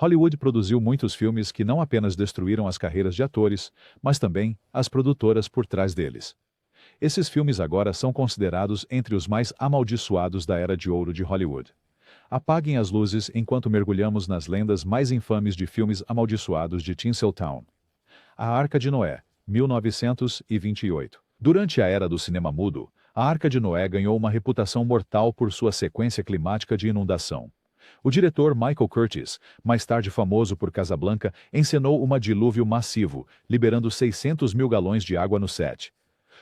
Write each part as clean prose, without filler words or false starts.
Hollywood produziu muitos filmes que não apenas destruíram as carreiras de atores, mas também as produtoras por trás deles. Esses filmes agora são considerados entre os mais amaldiçoados da era de ouro de Hollywood. Apaguem as luzes enquanto mergulhamos nas lendas mais infames de filmes amaldiçoados de Tinseltown. A Arca de Noé, 1928. Durante a era do cinema mudo, a Arca de Noé ganhou uma reputação mortal por sua sequência climática de inundação. O diretor Michael Curtiz, mais tarde famoso por Casablanca, encenou um dilúvio massivo, liberando 600 mil galões de água no set.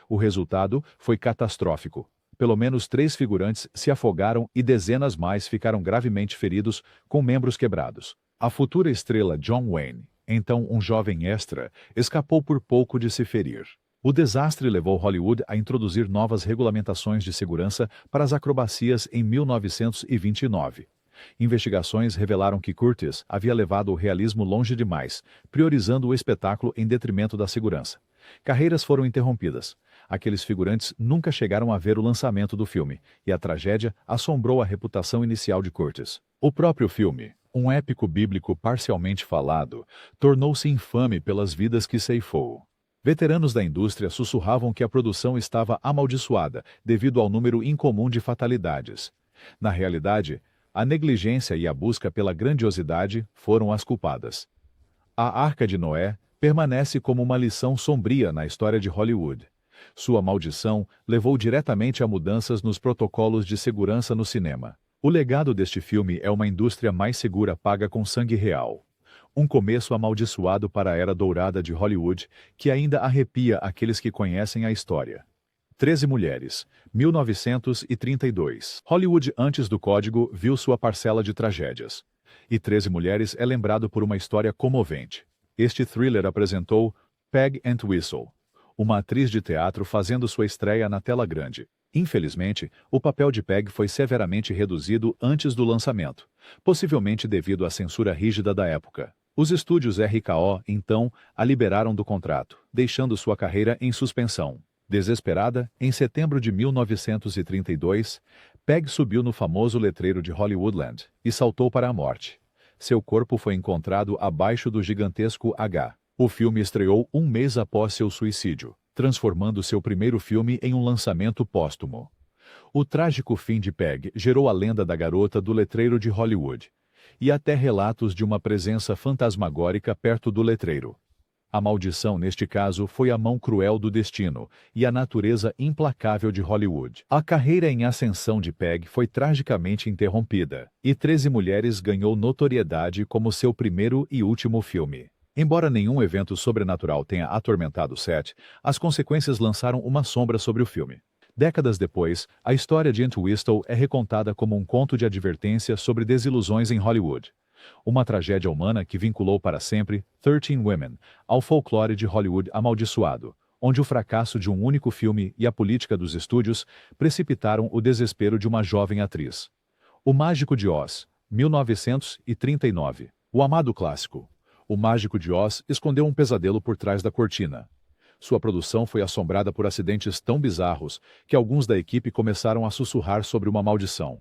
O resultado foi catastrófico. Pelo menos 3 figurantes se afogaram e dezenas mais ficaram gravemente feridos, com membros quebrados. A futura estrela John Wayne, então um jovem extra, escapou por pouco de se ferir. O desastre levou Hollywood a introduzir novas regulamentações de segurança para as acrobacias em 1929. Investigações revelaram que Curtiz havia levado o realismo longe demais, priorizando o espetáculo em detrimento da segurança. Carreiras foram interrompidas. Aqueles figurantes nunca chegaram a ver o lançamento do filme, e a tragédia assombrou a reputação inicial de Curtiz. O próprio filme, um épico bíblico parcialmente falado, tornou-se infame pelas vidas que ceifou. Veteranos da indústria sussurravam que a produção estava amaldiçoada devido ao número incomum de fatalidades. Na realidade, a negligência e a busca pela grandiosidade foram as culpadas. A Arca de Noé permanece como uma lição sombria na história de Hollywood. Sua maldição levou diretamente a mudanças nos protocolos de segurança no cinema. O legado deste filme é uma indústria mais segura paga com sangue real. Um começo amaldiçoado para a era dourada de Hollywood, que ainda arrepia aqueles que conhecem a história. 13 Mulheres, 1932. Hollywood antes do Código viu sua parcela de tragédias. E 13 Mulheres é lembrado por uma história comovente. Este thriller apresentou Peg Entwistle, uma atriz de teatro fazendo sua estreia na tela grande. Infelizmente, o papel de Peg foi severamente reduzido antes do lançamento, possivelmente devido à censura rígida da época. Os estúdios RKO, então, a liberaram do contrato, deixando sua carreira em suspensão. Desesperada, em setembro de 1932, Peg subiu no famoso letreiro de Hollywoodland e saltou para a morte. Seu corpo foi encontrado abaixo do gigantesco H. O filme estreou um mês após seu suicídio, transformando seu primeiro filme em um lançamento póstumo. O trágico fim de Peg gerou a lenda da garota do letreiro de Hollywood, e até relatos de uma presença fantasmagórica perto do letreiro. A maldição, neste caso, foi a mão cruel do destino e a natureza implacável de Hollywood. A carreira em ascensão de Peg foi tragicamente interrompida, e 13 Mulheres ganhou notoriedade como seu primeiro e último filme. Embora nenhum evento sobrenatural tenha atormentado o set, as consequências lançaram uma sombra sobre o filme. Décadas depois, a história de Entwistle é recontada como um conto de advertência sobre desilusões em Hollywood. Uma tragédia humana que vinculou para sempre 13 Women ao folclore de Hollywood amaldiçoado, onde o fracasso de um único filme e a política dos estúdios precipitaram o desespero de uma jovem atriz. O Mágico de Oz, 1939. O amado clássico. O Mágico de Oz escondeu um pesadelo por trás da cortina. Sua produção foi assombrada por acidentes tão bizarros que alguns da equipe começaram a sussurrar sobre uma maldição.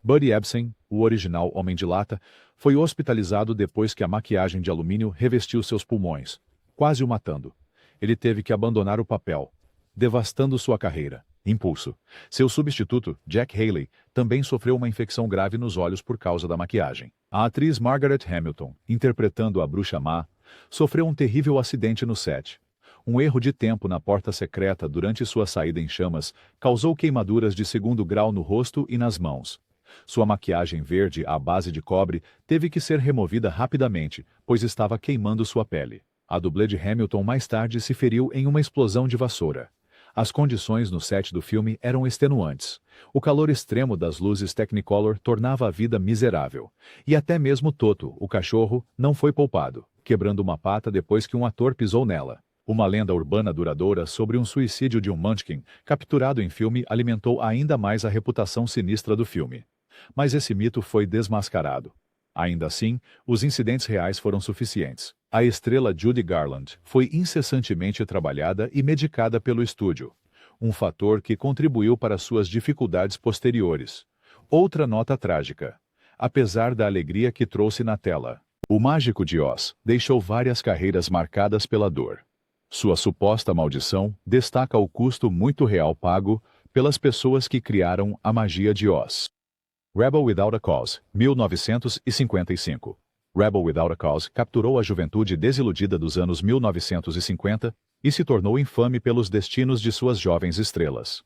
Buddy Ebsen, o original Homem de Lata, foi hospitalizado depois que a maquiagem de alumínio revestiu seus pulmões, quase o matando. Ele teve que abandonar o papel, devastando sua carreira. Impulso. Seu substituto, Jack Haley, também sofreu uma infecção grave nos olhos por causa da maquiagem. A atriz Margaret Hamilton, interpretando a Bruxa Má, sofreu um terrível acidente no set. Um erro de tempo na porta secreta durante sua saída em chamas causou queimaduras de 2º grau no rosto e nas mãos. Sua maquiagem verde à base de cobre teve que ser removida rapidamente, pois estava queimando sua pele. A dublê de Hamilton mais tarde se feriu em uma explosão de vassoura. As condições no set do filme eram extenuantes. O calor extremo das luzes Technicolor tornava a vida miserável. E até mesmo Toto, o cachorro, não foi poupado, quebrando uma pata depois que um ator pisou nela. Uma lenda urbana duradoura sobre um suicídio de um Munchkin, capturado em filme, alimentou ainda mais a reputação sinistra do filme. Mas esse mito foi desmascarado. Ainda assim, os incidentes reais foram suficientes. A estrela Judy Garland foi incessantemente trabalhada e medicada pelo estúdio, um fator que contribuiu para suas dificuldades posteriores. Outra nota trágica. Apesar da alegria que trouxe na tela, O Mágico de Oz deixou várias carreiras marcadas pela dor. Sua suposta maldição destaca o custo muito real pago pelas pessoas que criaram a magia de Oz. Rebel Without a Cause, 1955. Rebel Without a Cause capturou a juventude desiludida dos anos 1950 e se tornou infame pelos destinos de suas jovens estrelas.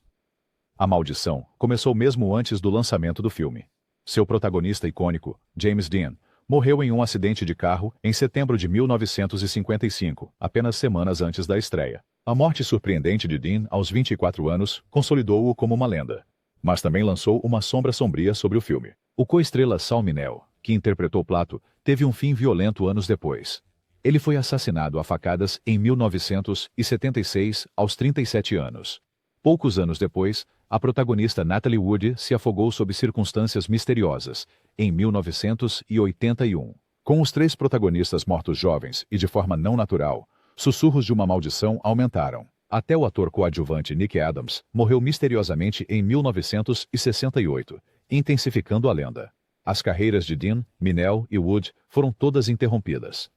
A maldição começou mesmo antes do lançamento do filme. Seu protagonista icônico, James Dean, morreu em um acidente de carro em setembro de 1955, apenas semanas antes da estreia. A morte surpreendente de Dean, aos 24 anos, consolidou-o como uma lenda, mas também lançou uma sombra sombria sobre o filme. O co-estrela Saul Minell, que interpretou Plato, teve um fim violento anos depois. Ele foi assassinado a facadas em 1976, aos 37 anos. Poucos anos depois, a protagonista Natalie Wood se afogou sob circunstâncias misteriosas, em 1981. Com os 3 protagonistas mortos jovens e de forma não natural, sussurros de uma maldição aumentaram. Até o ator coadjuvante Nick Adams morreu misteriosamente em 1968, intensificando a lenda. As carreiras de Dean, Minell e Wood foram todas interrompidas.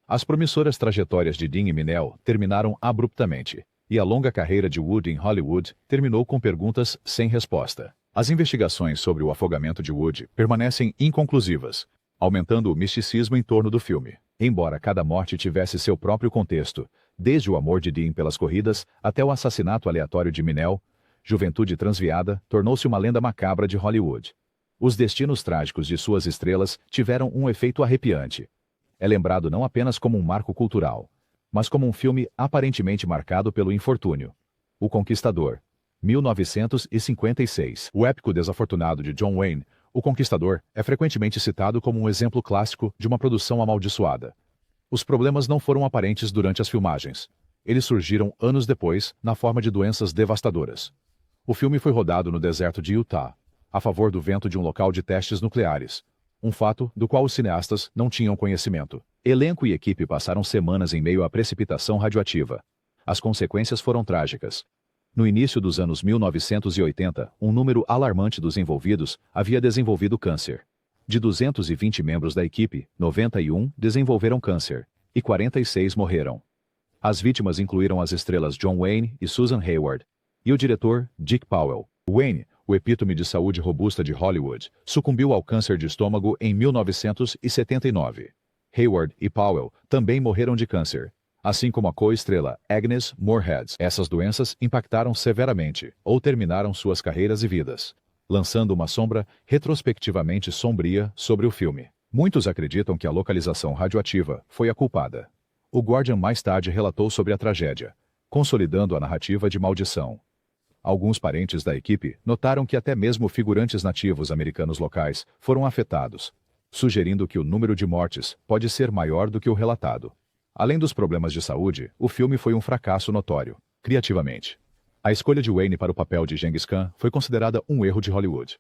As promissoras trajetórias de Dean e Minell terminaram abruptamente, e a longa carreira de Wood em Hollywood terminou com perguntas sem resposta. As investigações sobre o afogamento de Wood permanecem inconclusivas, aumentando o misticismo em torno do filme. Embora cada morte tivesse seu próprio contexto, desde o amor de Dean pelas corridas até o assassinato aleatório de Minell, juventude transviada tornou-se uma lenda macabra de Hollywood. Os destinos trágicos de suas estrelas tiveram um efeito arrepiante. É lembrado não apenas como um marco cultural, mas como um filme aparentemente marcado pelo infortúnio. O Conquistador, 1956. O épico desafortunado de John Wayne, O Conquistador, é frequentemente citado como um exemplo clássico de uma produção amaldiçoada. Os problemas não foram aparentes durante as filmagens. Eles surgiram anos depois, na forma de doenças devastadoras. O filme foi rodado no deserto de Utah, a favor do vento de um local de testes nucleares, um fato do qual os cineastas não tinham conhecimento. Elenco e equipe passaram semanas em meio à precipitação radioativa. As consequências foram trágicas. No início dos anos 1980, um número alarmante dos envolvidos havia desenvolvido câncer. De 220 membros da equipe, 91 desenvolveram câncer, e 46 morreram. As vítimas incluíram as estrelas John Wayne e Susan Hayward, e o diretor Dick Powell. Wayne, o epítome de saúde robusta de Hollywood, sucumbiu ao câncer de estômago em 1979. Hayward e Powell também morreram de câncer, assim como a co-estrela Agnes Moorehead. Essas doenças impactaram severamente ou terminaram suas carreiras e vidas, lançando uma sombra retrospectivamente sombria sobre o filme. Muitos acreditam que a localização radioativa foi a culpada. O Guardian mais tarde relatou sobre a tragédia, consolidando a narrativa de maldição. Alguns parentes da equipe notaram que até mesmo figurantes nativos americanos locais foram afetados, sugerindo que o número de mortes pode ser maior do que o relatado. Além dos problemas de saúde, o filme foi um fracasso notório, criativamente. A escolha de Wayne para o papel de Genghis Khan foi considerada um erro de Hollywood.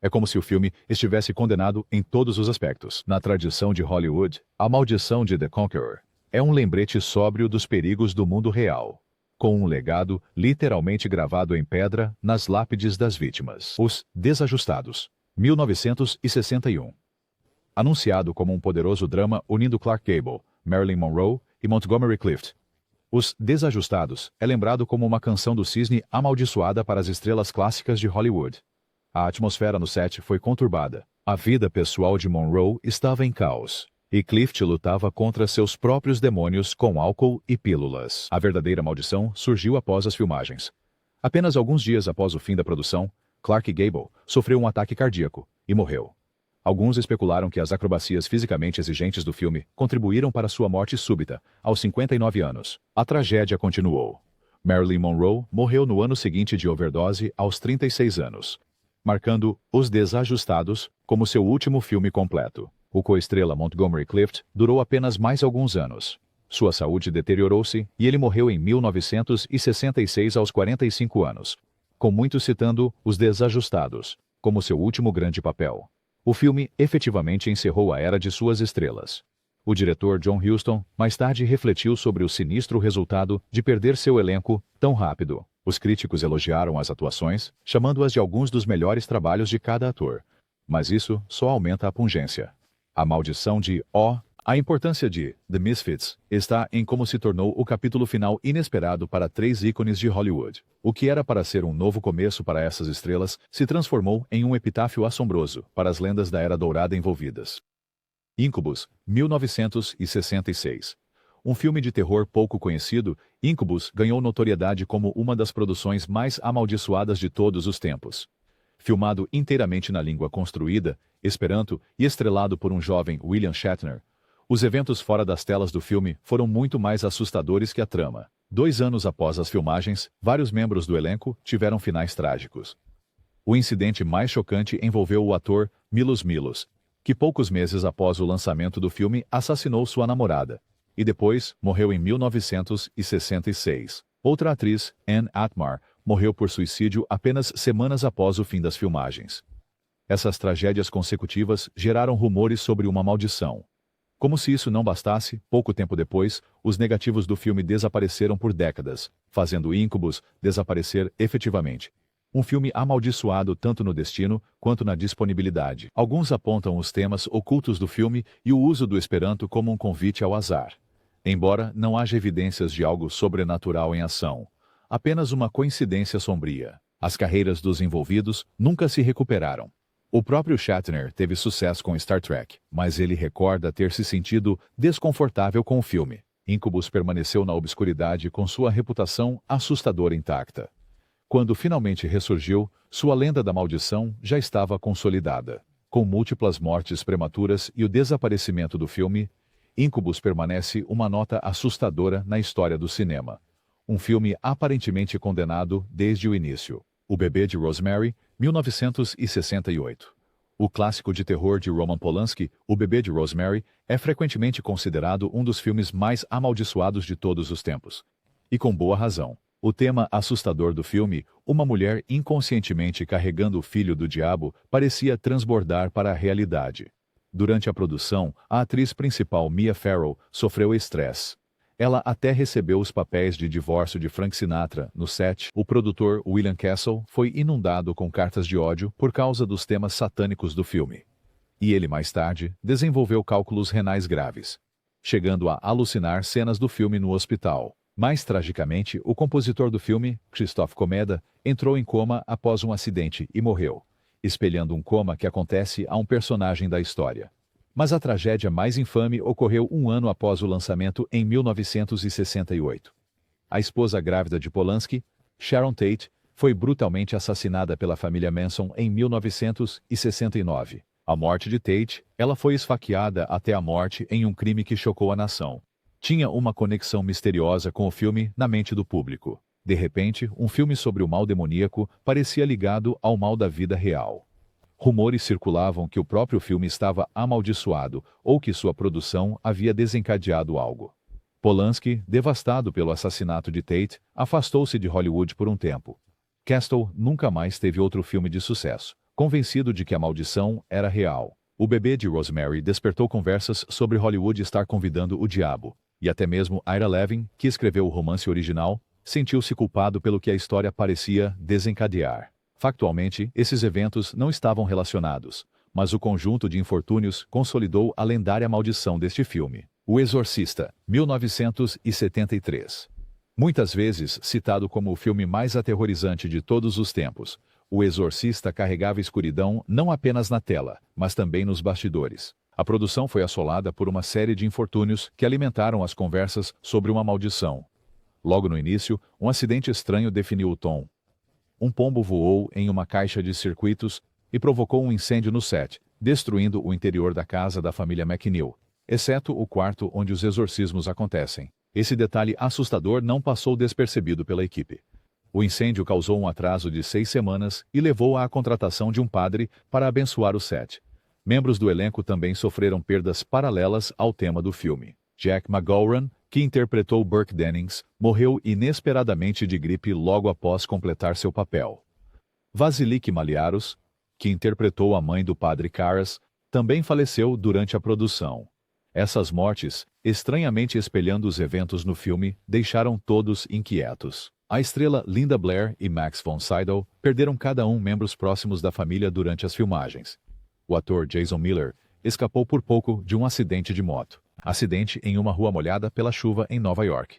É como se o filme estivesse condenado em todos os aspectos. Na tradição de Hollywood, a maldição de The Conqueror é um lembrete sóbrio dos perigos do mundo real, com um legado literalmente gravado em pedra nas lápides das vítimas. Os Desajustados, 1961. Anunciado como um poderoso drama unindo Clark Gable, Marilyn Monroe e Montgomery Clift, Os Desajustados é lembrado como uma canção do cisne amaldiçoada para as estrelas clássicas de Hollywood. A atmosfera no set foi conturbada. A vida pessoal de Monroe estava em caos, e Clift lutava contra seus próprios demônios com álcool e pílulas. A verdadeira maldição surgiu após as filmagens. Apenas alguns dias após o fim da produção, Clark Gable sofreu um ataque cardíaco e morreu. Alguns especularam que as acrobacias fisicamente exigentes do filme contribuíram para sua morte súbita, aos 59 anos. A tragédia continuou. Marilyn Monroe morreu no ano seguinte de overdose aos 36 anos, marcando Os Desajustados como seu último filme completo. O co-estrela Montgomery Clift durou apenas mais alguns anos. Sua saúde deteriorou-se e ele morreu em 1966 aos 45 anos, com muitos citando Os Desajustados como seu último grande papel. O filme efetivamente encerrou a era de suas estrelas. O diretor John Huston mais tarde refletiu sobre o sinistro resultado de perder seu elenco tão rápido. Os críticos elogiaram as atuações, chamando-as de alguns dos melhores trabalhos de cada ator. Mas isso só aumenta a pungência. A maldição de O. A importância de The Misfits está em como se tornou o capítulo final inesperado para três ícones de Hollywood. O que era para ser um novo começo para essas estrelas se transformou em um epitáfio assombroso para as lendas da Era Dourada envolvidas. Incubus, 1966. Um filme de terror pouco conhecido, Incubus ganhou notoriedade como uma das produções mais amaldiçoadas de todos os tempos. Filmado inteiramente na língua construída, Esperanto, e estrelado por um jovem William Shatner, os eventos fora das telas do filme foram muito mais assustadores que a trama. 2 anos após as filmagens, vários membros do elenco tiveram finais trágicos. O incidente mais chocante envolveu o ator Milos Milos, que poucos meses após o lançamento do filme assassinou sua namorada, e depois morreu em 1966. Outra atriz, Anne Atmar, morreu por suicídio apenas semanas após o fim das filmagens. Essas tragédias consecutivas geraram rumores sobre uma maldição. Como se isso não bastasse, pouco tempo depois, os negativos do filme desapareceram por décadas, fazendo Incubus desaparecer efetivamente. Um filme amaldiçoado tanto no destino quanto na disponibilidade. Alguns apontam os temas ocultos do filme e o uso do Esperanto como um convite ao azar. Embora não haja evidências de algo sobrenatural em ação, apenas uma coincidência sombria. As carreiras dos envolvidos nunca se recuperaram. O próprio Shatner teve sucesso com Star Trek, mas ele recorda ter se sentido desconfortável com o filme. Incubus permaneceu na obscuridade com sua reputação assustadora intacta. Quando finalmente ressurgiu, sua lenda da maldição já estava consolidada. Com múltiplas mortes prematuras e o desaparecimento do filme, Incubus permanece uma nota assustadora na história do cinema. Um filme aparentemente condenado desde o início. O Bebê de Rosemary, 1968. O clássico de terror de Roman Polanski, O Bebê de Rosemary, é frequentemente considerado um dos filmes mais amaldiçoados de todos os tempos. E com boa razão. O tema assustador do filme, uma mulher inconscientemente carregando o filho do diabo, parecia transbordar para a realidade. Durante a produção, a atriz principal Mia Farrow sofreu estresse. Ela até recebeu os papéis de divórcio de Frank Sinatra no set. O produtor William Castle foi inundado com cartas de ódio por causa dos temas satânicos do filme. E ele mais tarde desenvolveu cálculos renais graves, chegando a alucinar cenas do filme no hospital. Mais tragicamente, o compositor do filme, Christophe Comeda, entrou em coma após um acidente e morreu, espelhando um coma que acontece a um personagem da história. Mas a tragédia mais infame ocorreu um ano após o lançamento em 1968. A esposa grávida de Polanski, Sharon Tate, foi brutalmente assassinada pela família Manson em 1969. À morte de Tate, ela foi esfaqueada até a morte em um crime que chocou a nação. Tinha uma conexão misteriosa com o filme na mente do público. De repente, um filme sobre o mal demoníaco parecia ligado ao mal da vida real. Rumores circulavam que o próprio filme estava amaldiçoado ou que sua produção havia desencadeado algo. Polanski, devastado pelo assassinato de Tate, afastou-se de Hollywood por um tempo. Castle nunca mais teve outro filme de sucesso, convencido de que a maldição era real. O Bebê de Rosemary despertou conversas sobre Hollywood estar convidando o diabo, e até mesmo Ira Levin, que escreveu o romance original, sentiu-se culpado pelo que a história parecia desencadear. Factualmente, esses eventos não estavam relacionados, mas o conjunto de infortúnios consolidou a lendária maldição deste filme. O Exorcista, 1973. Muitas vezes citado como o filme mais aterrorizante de todos os tempos, O Exorcista carregava escuridão não apenas na tela, mas também nos bastidores. A produção foi assolada por uma série de infortúnios que alimentaram as conversas sobre uma maldição. Logo no início, um acidente estranho definiu o tom. Um pombo voou em uma caixa de circuitos e provocou um incêndio no set, destruindo o interior da casa da família McNeil, exceto o quarto onde os exorcismos acontecem. Esse detalhe assustador não passou despercebido pela equipe. O incêndio causou um atraso de 6 semanas e levou à contratação de um padre para abençoar o set. Membros do elenco também sofreram perdas paralelas ao tema do filme. Jack McGowran, que interpretou Burke Dennings, morreu inesperadamente de gripe logo após completar seu papel. Vasiliki Maliaros, que interpretou a mãe do padre Karras, também faleceu durante a produção. Essas mortes, estranhamente espelhando os eventos no filme, deixaram todos inquietos. A estrela Linda Blair e Max von Sydow perderam cada um membros próximos da família durante as filmagens. O ator Jason Miller escapou por pouco de um acidente de moto. Acidente em uma rua molhada pela chuva em Nova York.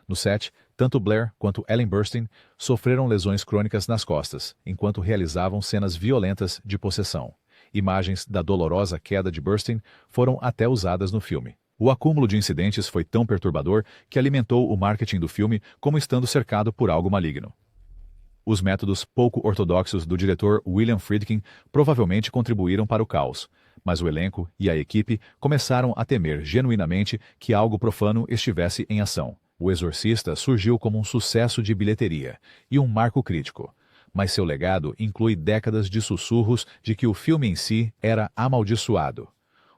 No set, tanto Blair quanto Ellen Burstyn sofreram lesões crônicas nas costas, enquanto realizavam cenas violentas de possessão. Imagens da dolorosa queda de Burstyn foram até usadas no filme. O acúmulo de incidentes foi tão perturbador que alimentou o marketing do filme como estando cercado por algo maligno. Os métodos pouco ortodoxos do diretor William Friedkin provavelmente contribuíram para o caos, mas o elenco e a equipe começaram a temer genuinamente que algo profano estivesse em ação. O Exorcista surgiu como um sucesso de bilheteria e um marco crítico, mas seu legado inclui décadas de sussurros de que o filme em si era amaldiçoado.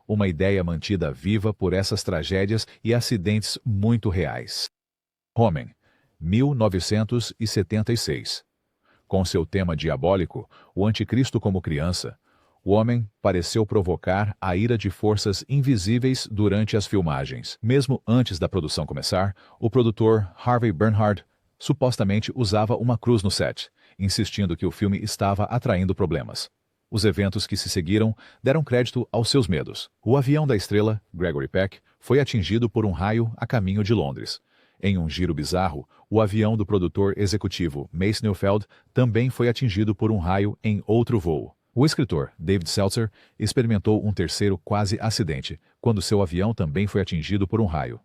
Uma ideia mantida viva por essas tragédias e acidentes muito reais. Omen, 1976. Com seu tema diabólico, o anticristo como criança, o homem pareceu provocar a ira de forças invisíveis durante as filmagens. Mesmo antes da produção começar, o produtor Harvey Bernhard supostamente usava uma cruz no set, insistindo que o filme estava atraindo problemas. Os eventos que se seguiram deram crédito aos seus medos. O avião da estrela, Gregory Peck, foi atingido por um raio a caminho de Londres. Em um giro bizarro, o avião do produtor executivo Mace Neufeld também foi atingido por um raio em outro voo. O escritor David Seltzer experimentou um terceiro quase acidente, quando seu avião também foi atingido por um raio.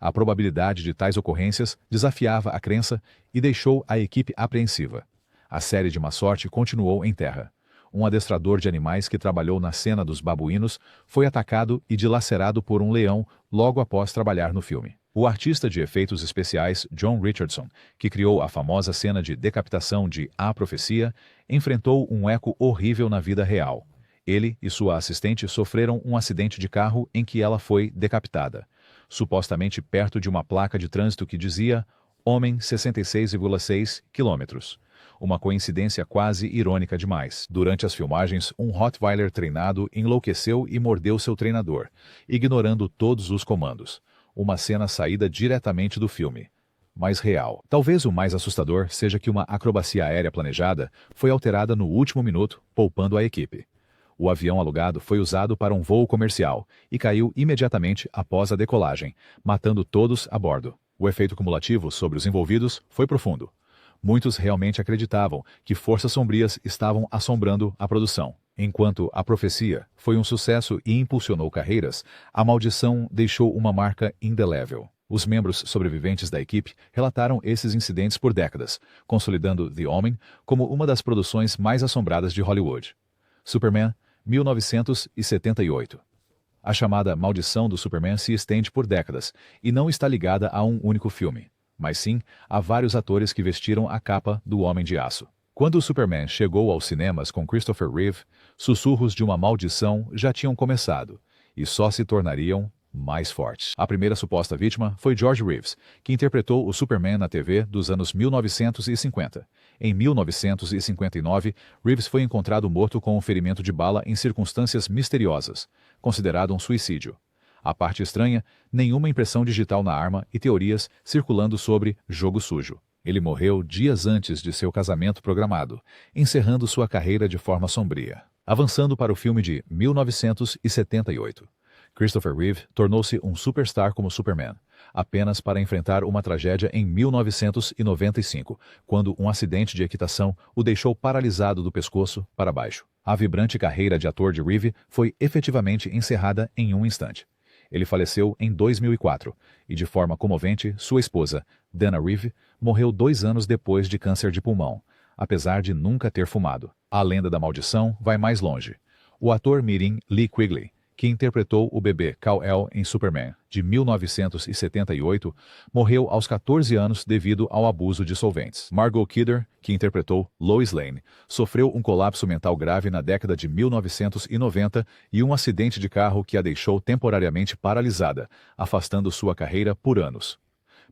A probabilidade de tais ocorrências desafiava a crença e deixou a equipe apreensiva. A série de má sorte continuou em terra. Um adestrador de animais que trabalhou na cena dos babuínos foi atacado e dilacerado por um leão logo após trabalhar no filme. O artista de efeitos especiais John Richardson, que criou a famosa cena de decapitação de A Profecia, enfrentou um eco horrível na vida real. Ele e sua assistente sofreram um acidente de carro em que ela foi decapitada, supostamente perto de uma placa de trânsito que dizia Homem 66,6 km. Uma coincidência quase irônica demais. Durante as filmagens, um Rottweiler treinado enlouqueceu e mordeu seu treinador, ignorando todos os comandos. Uma cena saída diretamente do filme, mas real. Talvez o mais assustador seja que uma acrobacia aérea planejada foi alterada no último minuto, poupando a equipe. O avião alugado foi usado para um voo comercial e caiu imediatamente após a decolagem, matando todos a bordo. O efeito cumulativo sobre os envolvidos foi profundo. Muitos realmente acreditavam que forças sombrias estavam assombrando a produção. Enquanto A Profecia foi um sucesso e impulsionou carreiras, a maldição deixou uma marca indelével. Os membros sobreviventes da equipe relataram esses incidentes por décadas, consolidando The Omen como uma das produções mais assombradas de Hollywood. Superman, 1978. A chamada maldição do Superman se estende por décadas e não está ligada a um único filme, mas sim a vários atores que vestiram a capa do Homem de Aço. Quando o Superman chegou aos cinemas com Christopher Reeve, sussurros de uma maldição já tinham começado, e só se tornariam mais fortes. A primeira suposta vítima foi George Reeves, que interpretou o Superman na TV dos anos 1950. Em 1959, Reeves foi encontrado morto com um ferimento de bala em circunstâncias misteriosas, considerado um suicídio. A parte estranha, nenhuma impressão digital na arma e teorias circulando sobre jogo sujo. Ele morreu dias antes de seu casamento programado, encerrando sua carreira de forma sombria. Avançando para o filme de 1978. Christopher Reeve tornou-se um superstar como Superman, apenas para enfrentar uma tragédia em 1995, quando um acidente de equitação o deixou paralisado do pescoço para baixo. A vibrante carreira de ator de Reeve foi efetivamente encerrada em um instante. Ele faleceu em 2004 e, de forma comovente, sua esposa, Dana Reeve, morreu 2 anos depois de câncer de pulmão, apesar de nunca ter fumado. A lenda da maldição vai mais longe. O ator mirim Lee Quigley, que interpretou o bebê Kal-El em Superman, de 1978, morreu aos 14 anos devido ao abuso de solventes. Margot Kidder, que interpretou Lois Lane, sofreu um colapso mental grave na década de 1990 e um acidente de carro que a deixou temporariamente paralisada, afastando sua carreira por anos.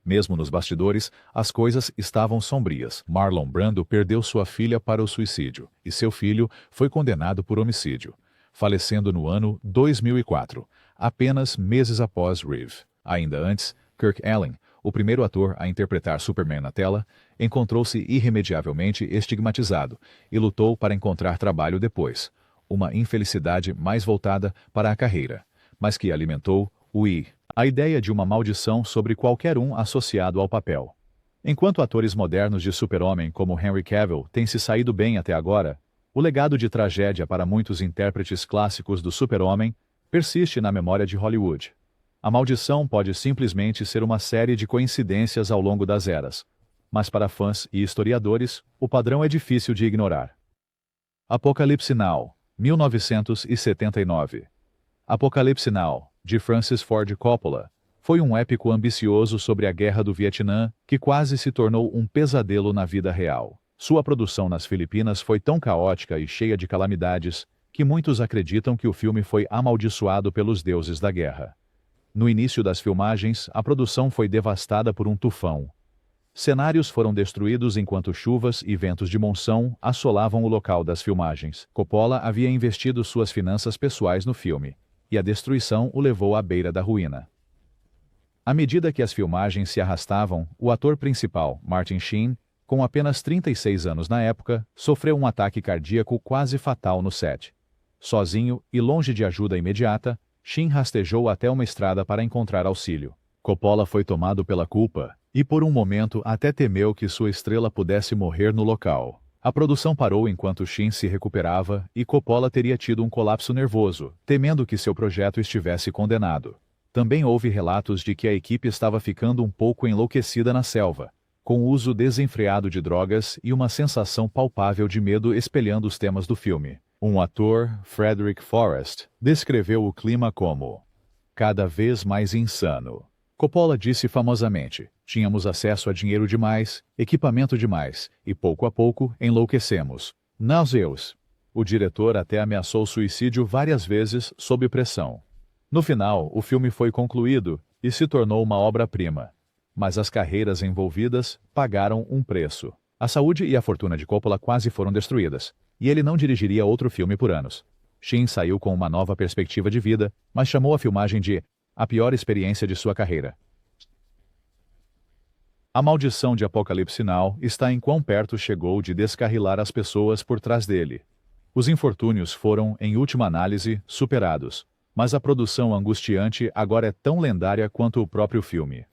Mesmo nos bastidores, as coisas estavam sombrias. Marlon Brando perdeu sua filha para o suicídio, e seu filho foi condenado por homicídio, falecendo no ano 2004, apenas meses após Reeve. Ainda antes, Kirk Allen, o primeiro ator a interpretar Superman na tela, encontrou-se irremediavelmente estigmatizado e lutou para encontrar trabalho depois, uma infelicidade mais voltada para a carreira, mas que alimentou o A ideia de uma maldição sobre qualquer um associado ao papel. Enquanto atores modernos de super-homem como Henry Cavill têm se saído bem até agora, o legado de tragédia para muitos intérpretes clássicos do super-homem persiste na memória de Hollywood. A maldição pode simplesmente ser uma série de coincidências ao longo das eras, mas para fãs e historiadores, o padrão é difícil de ignorar. Apocalipse Now, 1979. Apocalipse Now, de Francis Ford Coppola, foi um épico ambicioso sobre a Guerra do Vietnã que quase se tornou um pesadelo na vida real. Sua produção nas Filipinas foi tão caótica e cheia de calamidades que muitos acreditam que o filme foi amaldiçoado pelos deuses da guerra. No início das filmagens, a produção foi devastada por um tufão. Cenários foram destruídos enquanto chuvas e ventos de monção assolavam o local das filmagens. Coppola havia investido suas finanças pessoais no filme, e a destruição o levou à beira da ruína. À medida que as filmagens se arrastavam, o ator principal, Martin Sheen, com apenas 36 anos na época, sofreu um ataque cardíaco quase fatal no set. Sozinho e longe de ajuda imediata, Sheen rastejou até uma estrada para encontrar auxílio. Coppola foi tomado pela culpa, e por um momento até temeu que sua estrela pudesse morrer no local. A produção parou enquanto Sheen se recuperava e Coppola teria tido um colapso nervoso, temendo que seu projeto estivesse condenado. Também houve relatos de que a equipe estava ficando um pouco enlouquecida na selva, com o uso desenfreado de drogas e uma sensação palpável de medo espelhando os temas do filme. Um ator, Frederick Forrest, descreveu o clima como cada vez mais insano. Coppola disse famosamente: tínhamos acesso a dinheiro demais, equipamento demais, e pouco a pouco enlouquecemos. Nauseous. O diretor até ameaçou suicídio várias vezes sob pressão. No final, o filme foi concluído e se tornou uma obra-prima. Mas as carreiras envolvidas pagaram um preço. A saúde e a fortuna de Coppola quase foram destruídas, e ele não dirigiria outro filme por anos. Sheen saiu com uma nova perspectiva de vida, mas chamou a filmagem de a pior experiência de sua carreira. A maldição de Apocalipse Now está em quão perto chegou de descarrilar as pessoas por trás dele. Os infortúnios foram, em última análise, superados, mas a produção angustiante agora é tão lendária quanto o próprio filme.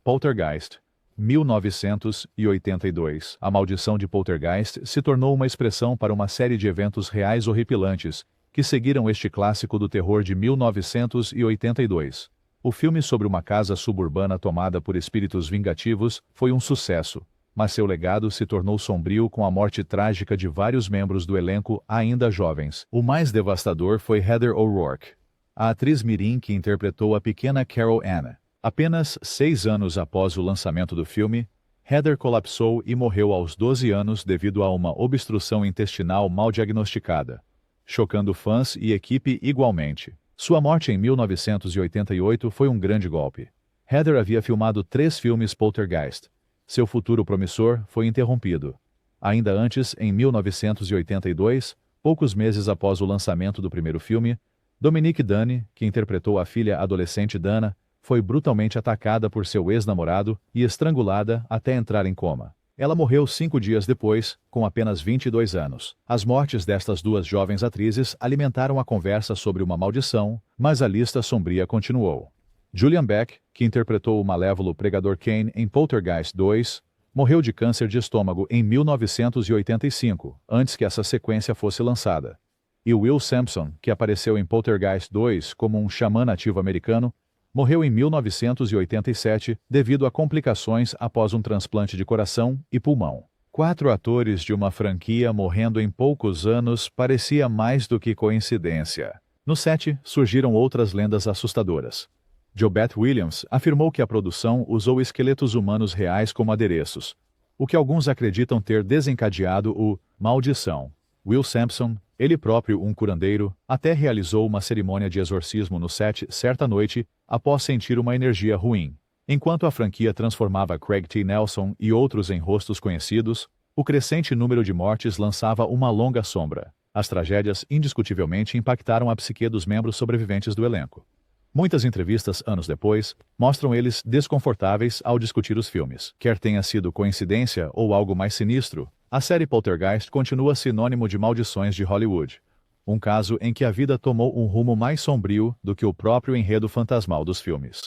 Poltergeist, 1982. A maldição de Poltergeist se tornou uma expressão para uma série de eventos reais horripilantes que seguiram este clássico do terror de 1982. O filme sobre uma casa suburbana tomada por espíritos vingativos foi um sucesso, mas seu legado se tornou sombrio com a morte trágica de vários membros do elenco ainda jovens. O mais devastador foi Heather O'Rourke, a atriz mirim que interpretou a pequena Carol Ann. Apenas 6 anos após o lançamento do filme, Heather colapsou e morreu aos 12 anos devido a uma obstrução intestinal mal diagnosticada, chocando fãs e equipe igualmente. Sua morte em 1988 foi um grande golpe. Heather havia filmado 3 filmes Poltergeist. Seu futuro promissor foi interrompido. Ainda antes, em 1982, poucos meses após o lançamento do primeiro filme, Dominique Dunne, que interpretou a filha adolescente Dana, foi brutalmente atacada por seu ex-namorado e estrangulada até entrar em coma. Ela morreu 5 dias depois, com apenas 22 anos. As mortes destas duas jovens atrizes alimentaram a conversa sobre uma maldição, mas a lista sombria continuou. Julian Beck, que interpretou o malévolo pregador Kane em Poltergeist 2, morreu de câncer de estômago em 1985, antes que essa sequência fosse lançada. E Will Sampson, que apareceu em Poltergeist 2 como um xamã nativo americano, morreu em 1987 devido a complicações após um transplante de coração e pulmão. 4 atores de uma franquia morrendo em poucos anos parecia mais do que coincidência. No set, surgiram outras lendas assustadoras. JoBeth Williams afirmou que a produção usou esqueletos humanos reais como adereços, o que alguns acreditam ter desencadeado o maldição. Will Sampson, ele próprio um curandeiro, até realizou uma cerimônia de exorcismo no set certa noite após sentir uma energia ruim. Enquanto a franquia transformava Craig T. Nelson e outros em rostos conhecidos, o crescente número de mortes lançava uma longa sombra. As tragédias indiscutivelmente impactaram a psique dos membros sobreviventes do elenco. Muitas entrevistas, anos depois, mostram eles desconfortáveis ao discutir os filmes. Quer tenha sido coincidência ou algo mais sinistro, a série Poltergeist continua sinônimo de maldições de Hollywood. Um caso em que a vida tomou um rumo mais sombrio do que o próprio enredo fantasmal dos filmes.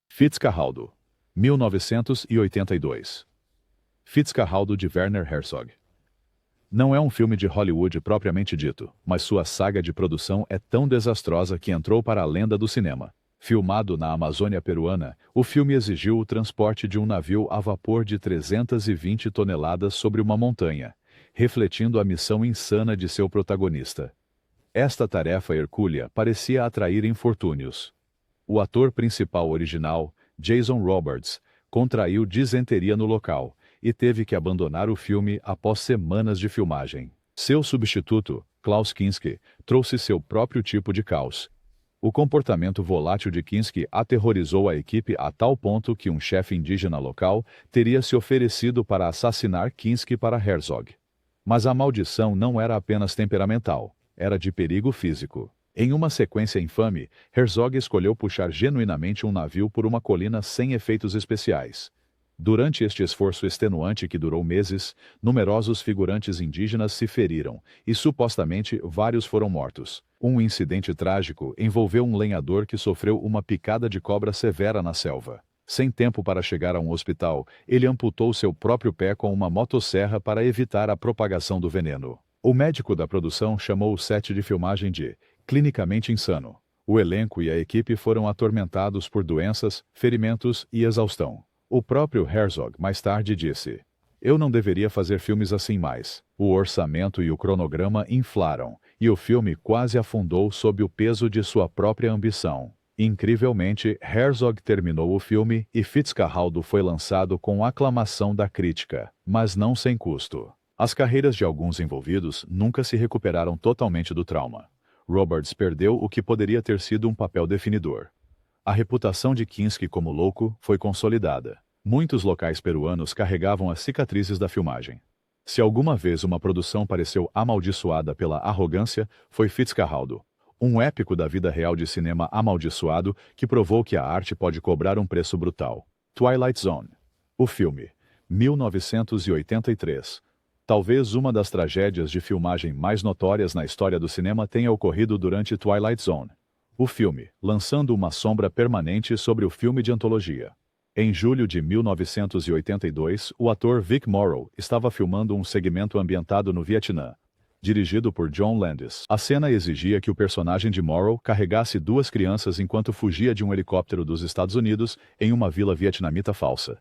Fitzcarraldo, 1982. Fitzcarraldo de Werner Herzog. Não é um filme de Hollywood propriamente dito, mas sua saga de produção é tão desastrosa que entrou para a lenda do cinema. Filmado na Amazônia peruana, o filme exigiu o transporte de um navio a vapor de 320 toneladas sobre uma montanha, refletindo a missão insana de seu protagonista. Esta tarefa hercúlea parecia atrair infortúnios. O ator principal original, Jason Robards, contraiu disenteria no local e teve que abandonar o filme após semanas de filmagem. Seu substituto, Klaus Kinski, trouxe seu próprio tipo de caos. O comportamento volátil de Kinski aterrorizou a equipe a tal ponto que um chefe indígena local teria se oferecido para assassinar Kinski para Herzog. Mas a maldição não era apenas temperamental, era de perigo físico. Em uma sequência infame, Herzog escolheu puxar genuinamente um navio por uma colina sem efeitos especiais. Durante este esforço extenuante que durou meses, numerosos figurantes indígenas se feriram e supostamente vários foram mortos. Um incidente trágico envolveu um lenhador que sofreu uma picada de cobra severa na selva. Sem tempo para chegar a um hospital, ele amputou seu próprio pé com uma motosserra para evitar a propagação do veneno. O médico da produção chamou o set de filmagem de clinicamente insano. O elenco e a equipe foram atormentados por doenças, ferimentos e exaustão. O próprio Herzog mais tarde disse: "Eu não deveria fazer filmes assim mais." O orçamento e o cronograma inflaram, e o filme quase afundou sob o peso de sua própria ambição. Incrivelmente, Herzog terminou o filme e Fitzcarraldo foi lançado com aclamação da crítica, mas não sem custo. As carreiras de alguns envolvidos nunca se recuperaram totalmente do trauma. Robards perdeu o que poderia ter sido um papel definidor. A reputação de Kinski como louco foi consolidada. Muitos locais peruanos carregavam as cicatrizes da filmagem. Se alguma vez uma produção pareceu amaldiçoada pela arrogância, foi Fitzcarraldo, um épico da vida real de cinema amaldiçoado que provou que a arte pode cobrar um preço brutal. Twilight Zone. O filme, 1983. Talvez uma das tragédias de filmagem mais notórias na história do cinema tenha ocorrido durante Twilight Zone. O filme, lançando uma sombra permanente sobre o filme de antologia. Em julho de 1982, o ator Vic Morrow estava filmando um segmento ambientado no Vietnã, dirigido por John Landis. A cena exigia que o personagem de Morrow carregasse duas crianças enquanto fugia de um helicóptero dos Estados Unidos em uma vila vietnamita falsa.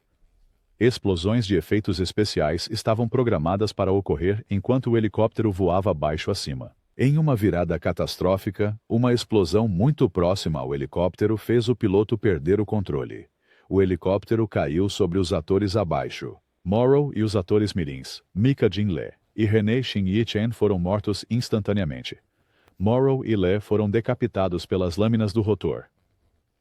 Explosões de efeitos especiais estavam programadas para ocorrer enquanto o helicóptero voava baixo acima. Em uma virada catastrófica, uma explosão muito próxima ao helicóptero fez o piloto perder o controle. O helicóptero caiu sobre os atores abaixo. Morrow e os atores mirins, Mika Jin Lee e René Shin Yi Chen foram mortos instantaneamente. Morrow e Lee foram decapitados pelas lâminas do rotor.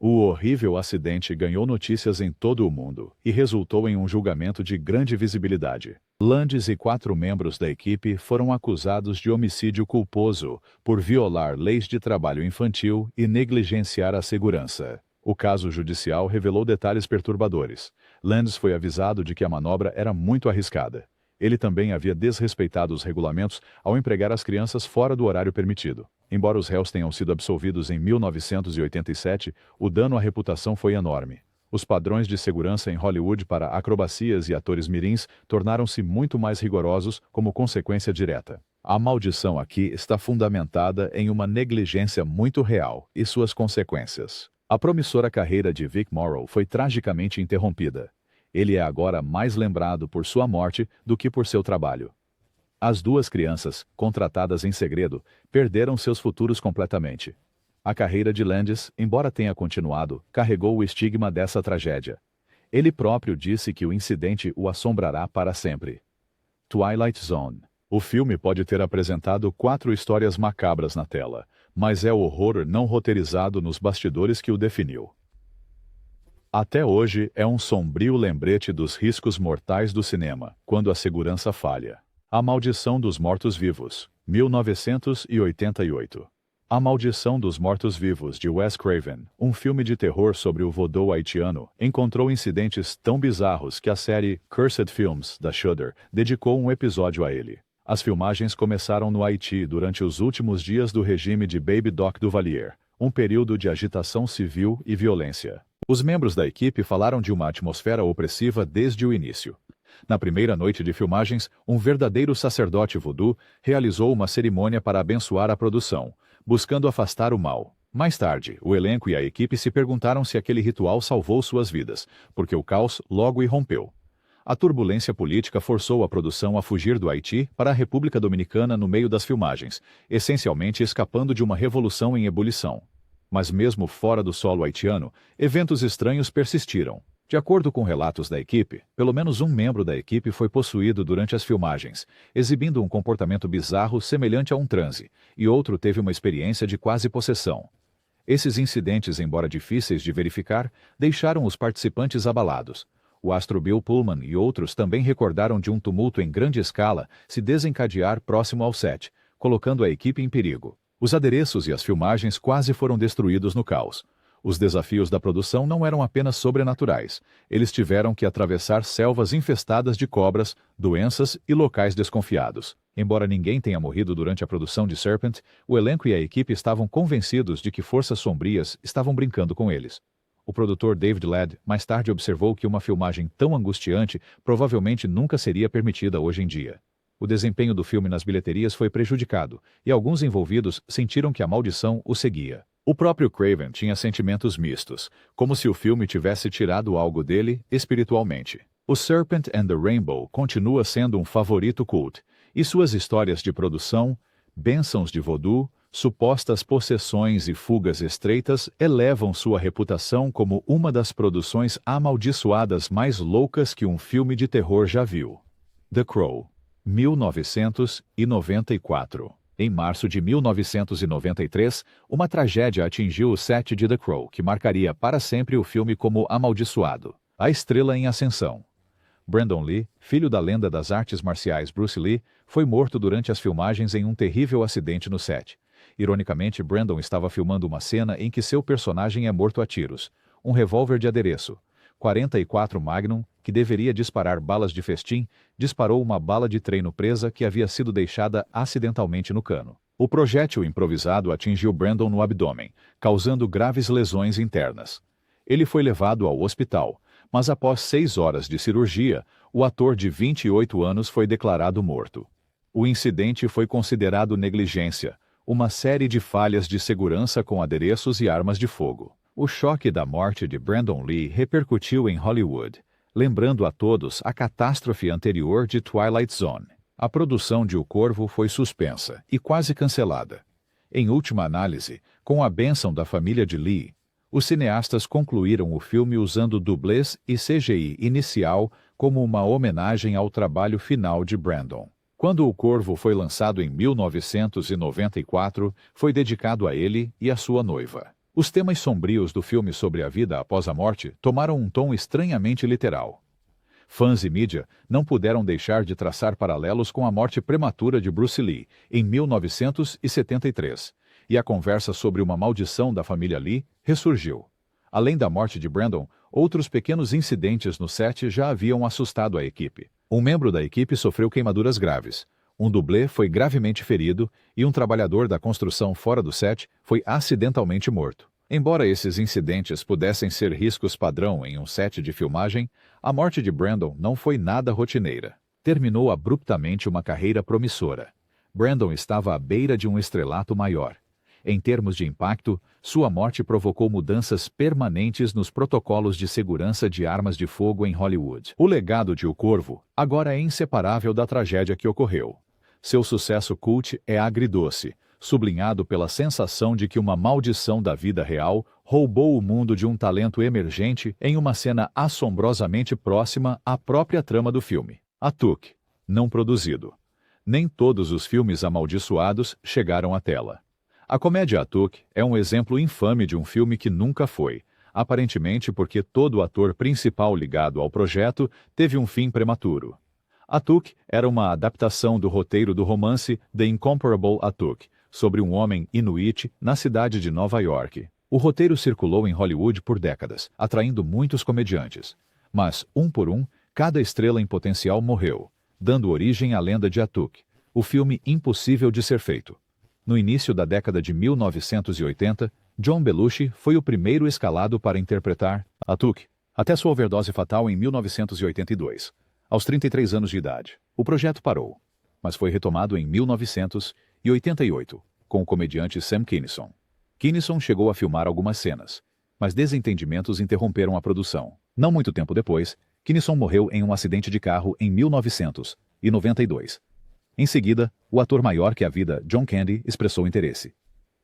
O horrível acidente ganhou notícias em todo o mundo e resultou em um julgamento de grande visibilidade. Landis e 4 membros da equipe foram acusados de homicídio culposo por violar leis de trabalho infantil e negligenciar a segurança. O caso judicial revelou detalhes perturbadores. Landis foi avisado de que a manobra era muito arriscada. Ele também havia desrespeitado os regulamentos ao empregar as crianças fora do horário permitido. Embora os réus tenham sido absolvidos em 1987, o dano à reputação foi enorme. Os padrões de segurança em Hollywood para acrobacias e atores mirins tornaram-se muito mais rigorosos como consequência direta. A maldição aqui está fundamentada em uma negligência muito real e suas consequências. A promissora carreira de Vic Morrow foi tragicamente interrompida. Ele é agora mais lembrado por sua morte do que por seu trabalho. As 2 crianças, contratadas em segredo, perderam seus futuros completamente. A carreira de Landis, embora tenha continuado, carregou o estigma dessa tragédia. Ele próprio disse que o incidente o assombrará para sempre. Twilight Zone. O filme pode ter apresentado 4 histórias macabras na tela, mas é o horror não roteirizado nos bastidores que o definiu. Até hoje é um sombrio lembrete dos riscos mortais do cinema, quando a segurança falha. A Maldição dos Mortos-Vivos, 1988. A Maldição dos Mortos-Vivos, de Wes Craven, um filme de terror sobre o vodou haitiano, encontrou incidentes tão bizarros que a série Cursed Films, da Shudder, dedicou um episódio a ele. As filmagens começaram no Haiti durante os últimos dias do regime de Baby Doc Duvalier, um período de agitação civil e violência. Os membros da equipe falaram de uma atmosfera opressiva desde o início. Na primeira noite de filmagens, um verdadeiro sacerdote voodoo realizou uma cerimônia para abençoar a produção, buscando afastar o mal. Mais tarde, o elenco e a equipe se perguntaram se aquele ritual salvou suas vidas, porque o caos logo irrompeu. A turbulência política forçou a produção a fugir do Haiti para a República Dominicana no meio das filmagens, essencialmente escapando de uma revolução em ebulição. Mas mesmo fora do solo haitiano, eventos estranhos persistiram. De acordo com relatos da equipe, pelo menos um membro da equipe foi possuído durante as filmagens, exibindo um comportamento bizarro semelhante a um transe, e outro teve uma experiência de quase possessão. Esses incidentes, embora difíceis de verificar, deixaram os participantes abalados. O astro Bill Pullman e outros também recordaram de um tumulto em grande escala se desencadear próximo ao set, colocando a equipe em perigo. Os adereços e as filmagens quase foram destruídos no caos. Os desafios da produção não eram apenas sobrenaturais. Eles tiveram que atravessar selvas infestadas de cobras, doenças e locais desconfiados. Embora ninguém tenha morrido durante a produção de Serpent, o elenco e a equipe estavam convencidos de que forças sombrias estavam brincando com eles. O produtor David Ladd mais tarde observou que uma filmagem tão angustiante provavelmente nunca seria permitida hoje em dia. O desempenho do filme nas bilheterias foi prejudicado, e alguns envolvidos sentiram que a maldição o seguia. O próprio Craven tinha sentimentos mistos, como se o filme tivesse tirado algo dele espiritualmente. O Serpent and the Rainbow continua sendo um favorito cult, e suas histórias de produção, bênçãos de voodoo, supostas possessões e fugas estreitas elevam sua reputação como uma das produções amaldiçoadas mais loucas que um filme de terror já viu. The Crow, 1994. Em março de 1993, uma tragédia atingiu o set de The Crow, que marcaria para sempre o filme como amaldiçoado. A estrela em ascensão. Brandon Lee, filho da lenda das artes marciais Bruce Lee, foi morto durante as filmagens em um terrível acidente no set. Ironicamente, Brandon estava filmando uma cena em que seu personagem é morto a tiros. Um revólver de adereço, 44 Magnum, que deveria disparar balas de festim, disparou uma bala de treino presa que havia sido deixada acidentalmente no cano. O projétil improvisado atingiu Brandon no abdômen, causando graves lesões internas. Ele foi levado ao hospital, mas após 6 horas de cirurgia, o ator de 28 anos foi declarado morto. O incidente foi considerado negligência, uma série de falhas de segurança com adereços e armas de fogo. O choque da morte de Brandon Lee repercutiu em Hollywood, lembrando a todos a catástrofe anterior de Twilight Zone. A produção de O Corvo foi suspensa e quase cancelada. Em última análise, com a bênção da família de Lee, os cineastas concluíram o filme usando dublês e CGI inicial como uma homenagem ao trabalho final de Brandon. Quando O Corvo foi lançado em 1994, foi dedicado a ele e à sua noiva. Os temas sombrios do filme sobre a vida após a morte tomaram um tom estranhamente literal. Fãs e mídia não puderam deixar de traçar paralelos com a morte prematura de Bruce Lee, em 1973, e a conversa sobre uma maldição da família Lee ressurgiu. Além da morte de Brandon, outros pequenos incidentes no set já haviam assustado a equipe. Um membro da equipe sofreu queimaduras graves. Um dublê foi gravemente ferido e um trabalhador da construção fora do set foi acidentalmente morto. Embora esses incidentes pudessem ser riscos padrão em um set de filmagem, a morte de Brandon não foi nada rotineira. Terminou abruptamente uma carreira promissora. Brandon estava à beira de um estrelato maior. Em termos de impacto, sua morte provocou mudanças permanentes nos protocolos de segurança de armas de fogo em Hollywood. O legado de O Corvo agora é inseparável da tragédia que ocorreu. Seu sucesso cult é agridoce, sublinhado pela sensação de que uma maldição da vida real roubou o mundo de um talento emergente em uma cena assombrosamente próxima à própria trama do filme. Atuk, não produzido. Nem todos os filmes amaldiçoados chegaram à tela. A comédia Atuk é um exemplo infame de um filme que nunca foi, aparentemente porque todo ator principal ligado ao projeto teve um fim prematuro. Atuk era uma adaptação do roteiro do romance The Incomparable Atuk, sobre um homem inuit na cidade de Nova York. O roteiro circulou em Hollywood por décadas, atraindo muitos comediantes. Mas, um por um, cada estrela em potencial morreu, dando origem à lenda de Atuk, o filme Impossível de Ser Feito. No início da década de 1980, John Belushi foi o primeiro escalado para interpretar Atuk, até sua overdose fatal em 1982. Aos 33 anos de idade, o projeto parou, mas foi retomado em 1988, com o comediante Sam Kinison. Kinison chegou a filmar algumas cenas, mas desentendimentos interromperam a produção. Não muito tempo depois, Kinison morreu em um acidente de carro em 1992. Em seguida, o ator maior que a vida, John Candy, expressou interesse.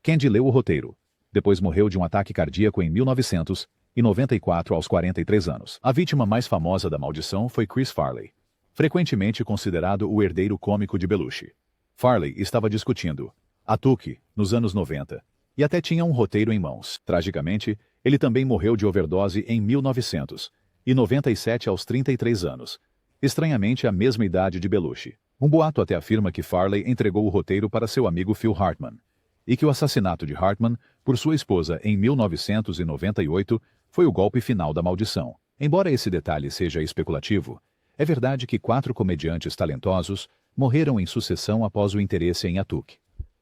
Candy leu o roteiro. Depois morreu de um ataque cardíaco em 1994 aos 43 anos. A vítima mais famosa da maldição foi Chris Farley, frequentemente considerado o herdeiro cômico de Belushi. Farley estava discutindo Atuk nos anos 90 e até tinha um roteiro em mãos. Tragicamente, ele também morreu de overdose em 1997 aos 33 anos. Estranhamente a mesma idade de Belushi. Um boato até afirma que Farley entregou o roteiro para seu amigo Phil Hartman, e que o assassinato de Hartman por sua esposa em 1998 foi o golpe final da maldição. Embora esse detalhe seja especulativo, é verdade que 4 comediantes talentosos morreram em sucessão após o interesse em Atuk.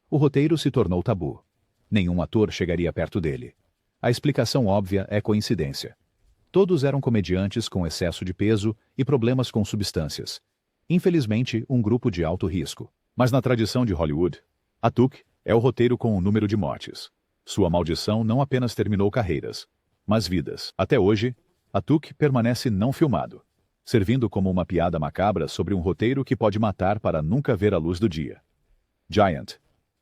O roteiro se tornou tabu. Nenhum ator chegaria perto dele. A explicação óbvia é coincidência. Todos eram comediantes com excesso de peso e problemas com substâncias. Infelizmente, um grupo de alto risco. Mas na tradição de Hollywood, Atuk é o roteiro com o número de mortes. Sua maldição não apenas terminou carreiras, mas vidas. Até hoje, Atuk permanece não filmado, servindo como uma piada macabra sobre um roteiro que pode matar para nunca ver a luz do dia. Giant,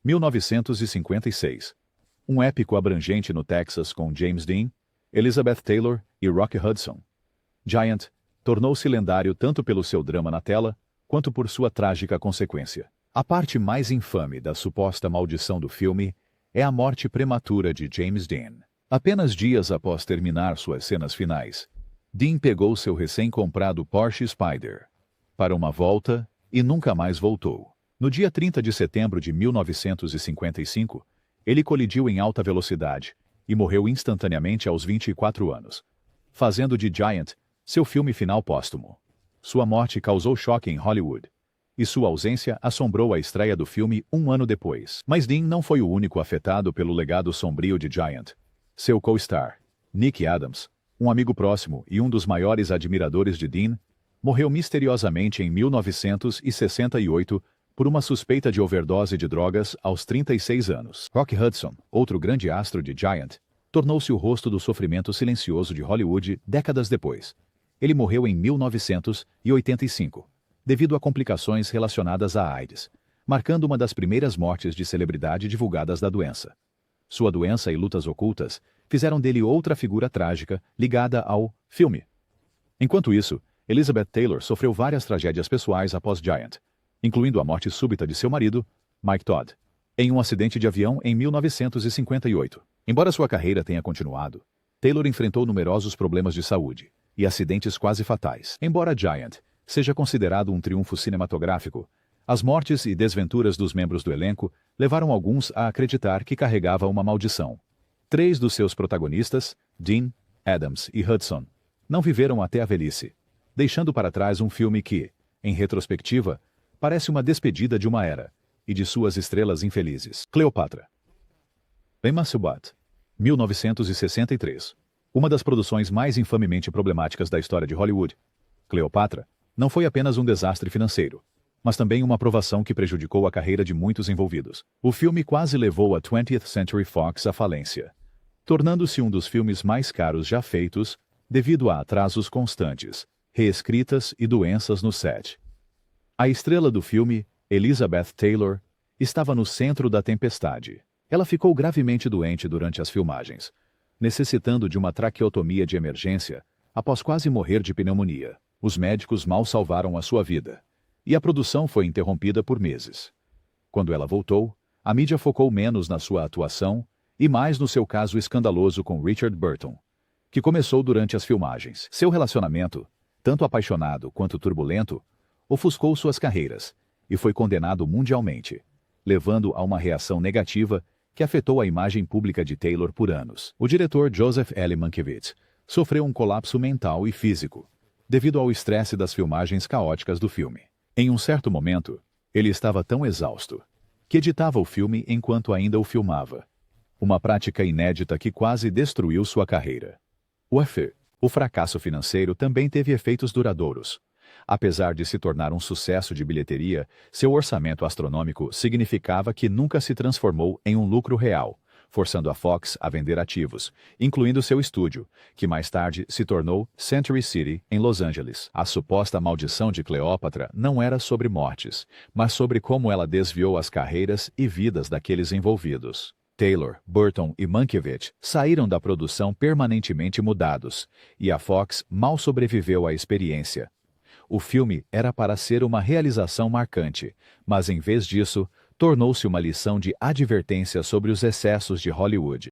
1956. Um épico abrangente no Texas com James Dean, Elizabeth Taylor e Rock Hudson. Giant tornou-se lendário tanto pelo seu drama na tela, quanto por sua trágica consequência. A parte mais infame da suposta maldição do filme é a morte prematura de James Dean. Apenas dias após terminar suas cenas finais, Dean pegou seu recém-comprado Porsche Spyder para uma volta e nunca mais voltou. No dia 30 de setembro de 1955, ele colidiu em alta velocidade e morreu instantaneamente aos 24 anos, fazendo de Giant seu filme final póstumo. Sua morte causou choque em Hollywood, e sua ausência assombrou a estreia do filme um ano depois. Mas Dean não foi o único afetado pelo legado sombrio de Giant. Seu co-star, Nick Adams, um amigo próximo e um dos maiores admiradores de Dean, morreu misteriosamente em 1968 por uma suspeita de overdose de drogas aos 36 anos. Rock Hudson, outro grande astro de Giant, tornou-se o rosto do sofrimento silencioso de Hollywood décadas depois. Ele morreu em 1985, devido a complicações relacionadas à AIDS, marcando uma das primeiras mortes de celebridade divulgadas da doença. Sua doença e lutas ocultas fizeram dele outra figura trágica ligada ao filme. Enquanto isso, Elizabeth Taylor sofreu várias tragédias pessoais após Giant, incluindo a morte súbita de seu marido, Mike Todd, em um acidente de avião em 1958. Embora sua carreira tenha continuado, Taylor enfrentou numerosos problemas de saúde e acidentes quase fatais. Embora Giant seja considerado um triunfo cinematográfico, as mortes e desventuras dos membros do elenco levaram alguns a acreditar que carregava uma maldição. 3 dos seus protagonistas, Dean, Adams e Hudson, não viveram até a velhice, deixando para trás um filme que, em retrospectiva, parece uma despedida de uma era e de suas estrelas infelizes. Cleopatra. Emma Subbat, 1963. Uma das produções mais infamemente problemáticas da história de Hollywood. Cleopatra não foi apenas um desastre financeiro, mas também uma provação que prejudicou a carreira de muitos envolvidos. O filme quase levou a 20th Century Fox à falência, tornando-se um dos filmes mais caros já feitos devido a atrasos constantes, reescritas e doenças no set. A estrela do filme, Elizabeth Taylor, estava no centro da tempestade. Ela ficou gravemente doente durante as filmagens, necessitando de uma traqueotomia de emergência após quase morrer de pneumonia. Os médicos mal salvaram a sua vida, e a produção foi interrompida por meses. Quando ela voltou, a mídia focou menos na sua atuação e mais no seu caso escandaloso com Richard Burton, que começou durante as filmagens. Seu relacionamento, tanto apaixonado quanto turbulento, ofuscou suas carreiras e foi condenado mundialmente, levando a uma reação negativa que afetou a imagem pública de Taylor por anos. O diretor Joseph L. Mankiewicz sofreu um colapso mental e físico, devido ao estresse das filmagens caóticas do filme. Em um certo momento, Ele estava tão exausto que editava o filme enquanto ainda o filmava. Uma prática inédita que quase destruiu sua carreira. O fracasso financeiro também teve efeitos duradouros. Apesar de se tornar um sucesso de bilheteria, seu orçamento astronômico significava que nunca se transformou em um lucro real, forçando a Fox a vender ativos, incluindo seu estúdio, que mais tarde se tornou Century City, em Los Angeles. A suposta maldição de Cleópatra não era sobre mortes, mas sobre como ela desviou as carreiras e vidas daqueles envolvidos. Taylor, Burton e Mankiewicz saíram da produção permanentemente mudados, e a Fox mal sobreviveu à experiência. O filme era para ser uma realização marcante, mas em vez disso, tornou-se uma lição de advertência sobre os excessos de Hollywood.